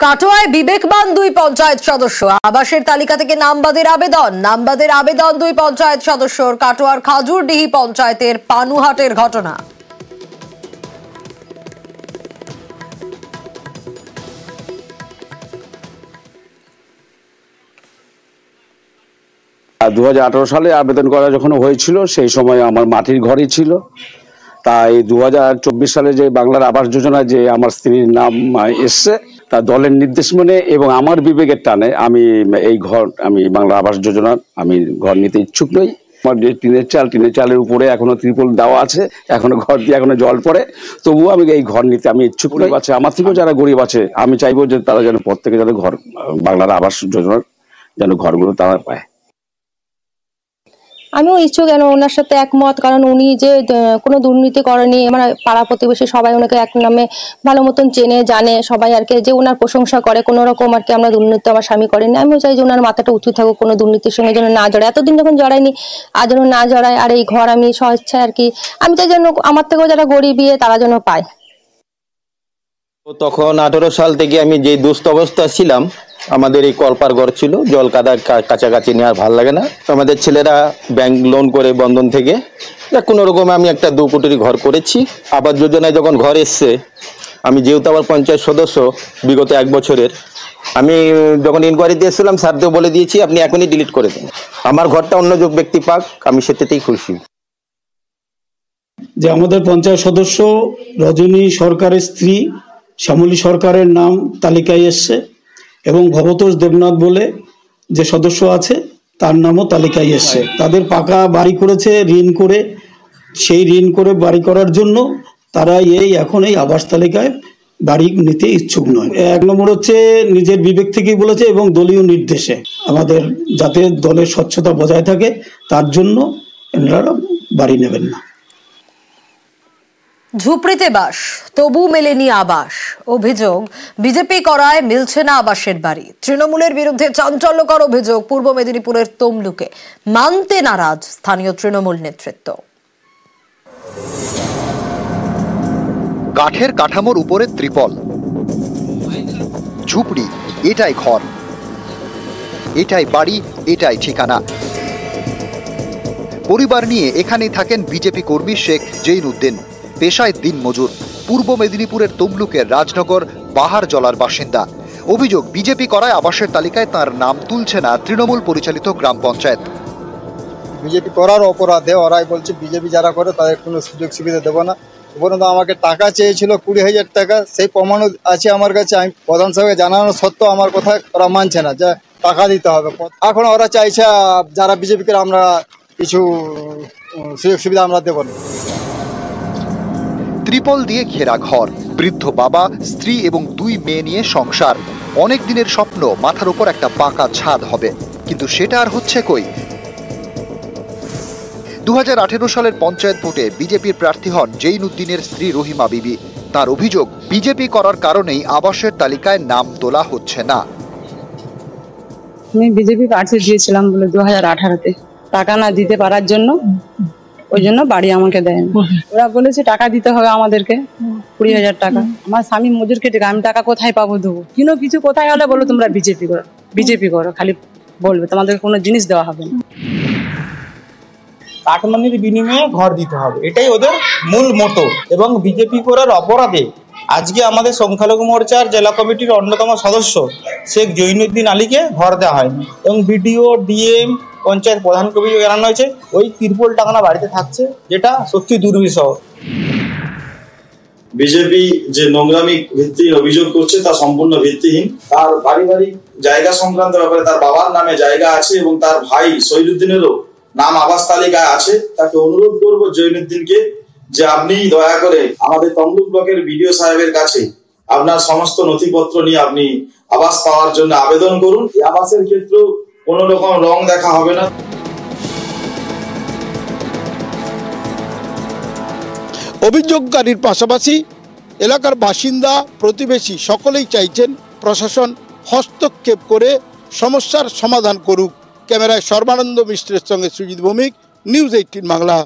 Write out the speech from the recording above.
কাটোয়ায় বিবেকবান দুই পঞ্চায়েত সদস্য আবাসের তালিকা থেকে নামবাদের আবেদন দুই পঞ্চায়েত সদস্যর। কাটোয়ার খাজুরডিহি পঞ্চায়েতের পানুহাটের ঘটনা। আর 2018 সালে আবেদন করা যখন হয়েছিল সেই সময় আমার মাটির ঘরই ছিল। তাই 2024 সালে যে বাংলার আবাস যোজনা যে আমার স্ত্রীর নাম এসছে, তা দলের নির্দেশ মেনে এবং আমার বিবেকের টানে আমি এই ঘর, আমি বাংলা আবাস যোজনার আমি ঘর নিতে ইচ্ছুক নই। আমার যে টিনের চালের উপরে এখনো ত্রিপল দেওয়া আছে, এখনো ঘর দিয়ে এখনো জল পড়ে, তবুও আমি এই ঘর নিতে আমি ইচ্ছুক নই। আছে আমার থেকেও যারা গরিব আছে, আমি চাইবো যে তারা যেন প্রত্যেকে যেন ঘর, বাংলার আবাস যোজনার যেন ঘরগুলো তারা পায়। আমিও ইচ্ছুক, কেন ওনার সাথে একমত, কারণ উনি যে কোনো দুর্নীতি করেনি। আমার পাড়া প্রতিবেশী সবাই ওনাকে এক নামে ভালো মতন চেনে জানে সবাই আর কি, যে ওনার প্রশংসা করে। কোনো রকম আর কি আমরা দুর্নীতি আমার স্বামী করেনি। আমিও চাই যে ওনার মাথাটা উঁচু থাকুক, কোনো দুর্নীতির সঙ্গে যেন না জড়ায়। এতদিন যখন জড়ায়নি আর যেন না জড়ায়। আর এই ঘর আমি স্বেচ্ছায় আর কি, আমি চাই যেন আমার থেকেও যারা গরিব তারা যেন পায়। তখন 18 সাল থেকে আমি যে দুস্থ অবস্থা ছিলাম, আমাদের এই কলপার ঘর ছিল, জল কাদা কাছাকাছি নিয়ে আর ভালো লাগে না। আমাদের ছেলেরা ব্যাংক লোন করে বন্ধন থেকে কোনো রকম আমি একটা 2 কোটির ঘর করেছি। আবাস যোজনায় যখন ঘর এসছে, আমি যেহেতু আবার পঞ্চায়েত সদস্য বিগত 1 বছরের, আমি যখন ইনকোয়ারি দিয়েছিলাম স্যারকেও বলে দিয়েছি আপনি এখনই ডিলিট করে দেন, আমার ঘরটা অন্য ব্যক্তি পাক, আমি সেটাতেই খুশি। যে আমাদের পঞ্চায়েত সদস্য রজনী সরকারের স্ত্রী শ্যামলী সরকারের নাম তালিকায় এসছে এবং ভবতোষ দেবনাথ বলে যে সদস্য আছে তার নামও তালিকায় এসছে। তাদের পাকা বাড়ি করেছে ঋণ করে, সেই ঋণ করে বাড়ি করার জন্য তারা এখন এই আবাস তালিকায় বাড়ি নিতে ইচ্ছুক নয়। 1 নম্বর হচ্ছে নিজের বিবেক থেকেই বলেছে এবং দলীয় নির্দেশে, আমাদের যাতে দলের স্বচ্ছতা বজায় থাকে তার জন্য এনারা বাড়ি নেবেন না। ঝুপড়িতে বাস, তবু মেলেনি আবাস। অভিযোগ, বিজেপি করায় মিলছে না আবাসের বাড়ি। তৃণমূলের বিরুদ্ধে চাঞ্চল্যকর অভিযোগ পূর্ব মেদিনীপুরের তমলুকে। মানতে নারাজ স্থানীয় তৃণমূল নেতৃত্ব। কাঠের কাঠামোর উপরে ত্রিপল, ঝুপড়ি, এটাই ঘর, এটাই বাড়ি, এটাই ঠিকানা। পরিবার নিয়ে এখানেই থাকেন বিজেপি কর্মী শেখ জৈনুদ্দিন, পেশায় দিনমজুর। পূর্ব মেদিনীপুরের তমলুকের রাজনগর বাহারজলার বাসিন্দা। অভিযোগ, বিজেপি করায় আবাসের তালিকায় তার নাম তুলছে না তৃণমূল পরিচালিত গ্রাম পঞ্চায়েত। বিজেপি করার অপরাধে ওরাই বলছে বিজেপি যারা করে তাদের কোনো সুযোগ সুবিধা দেবো না। উপরন্তু আমাকে টাকা চেয়েছিল 20,000 টাকা, সেই প্রমাণ আছে আমার কাছে। আমি প্রধান সাহেবকে জানানো সত্ত্বেও আমার কথা ওরা মানছে না, যে টাকা দিতে হবে। এখন ওরা চাইছে যারা বিজেপি করে আমরা কিছু সুযোগ সুবিধা আমরা দেবো না। ত্রিপল দিয়ে ঘেরা ঘর, বৃদ্ধ বাবা, স্ত্রী এবং 2 মেয়ে নিয়ে সংসার। অনেক দিনের স্বপ্ন মাথার উপর একটা পাকা ছাদ হবে, কিন্তু সেটা আর হচ্ছে কই। 2018 সালের পঞ্চায়েত ভোটে বিজেপির প্রার্থী হন জৈনুদ্দিনের স্ত্রী রহিমা বিবি। তার অভিযোগ, বিজেপি করার কারণেই আবাসের তালিকায় নাম তোলা হচ্ছে না। আমি বিজেপি প্রার্থী দিয়েছিলাম বলে 2018-তে, টাকা না দিতে পারার জন্য, ওই জন্য বাড়ি আমাকে দেয়। ওরা বলেছে টাকা দিতে হবে আমাদেরকে 20,000 টাকা। আমার স্বামী মজুর কেটে, আমি টাকা কোথায় পাবো দেবো? কিছু কোথায় হলে বলো তোমরা বিজেপি করো, খালি বলবে, তোমাদের কোনো জিনিস দেওয়া হবে না। কাটমানির বিনিময়ে ঘর দিতে হবে, এটাই ওদের মূল মোটো। এবং বিজেপি করার অপরাধে আজকে আমাদের সংখ্যালঘু মোর্চার জেলা কমিটির অন্যতম সদস্য শেখ জৈনুদ্দিন আলীকে ঘর দেওয়া হয়নি এবং বিডিও, ডিএম, পঞ্চায়েত প্রধানকে অভিযোগ জানানো হয়েছে ওই তিরপল টাকানা বাড়িতে থাকছে, যেটা সত্যি দুর্বিষহ। বিজেপি যে নোংরামি ভিত্তিহীন অভিযোগ করছে তা সম্পূর্ণ ভিত্তিহীন। তার পারিবারিক জায়গা সংক্রান্ত ব্যাপারে তার বাবার নামে জায়গা আছে এবং তার ভাই শহীদুদ্দিনেরও নাম আবাস তালিকায় আছে। তাকে অনুরোধ করব জৈনুদ্দিনকে, যে আপনি দয়া করে আমাদের তমলুক ব্লকের বিডিও সাহেবের কাছে আপনার সমস্ত নথিপত্র নিয়ে আপনি আবাস পাওয়ার জন্য আবেদন করুন। এই আবাসের ক্ষেত্রেও কোনো রকম রং দেখা হবে না। অভিযোগকারীর পাশাপাশি এলাকার বাসিন্দা, প্রতিবেশী সকলেই চাইছেন প্রশাসন হস্তক্ষেপ করে সমস্যার সমাধান করুক। ক্যামেরায় সর্বানন্দ মিশ্রের সঙ্গে সুজিত ভৌমিক, নিউজ 18 বাংলা।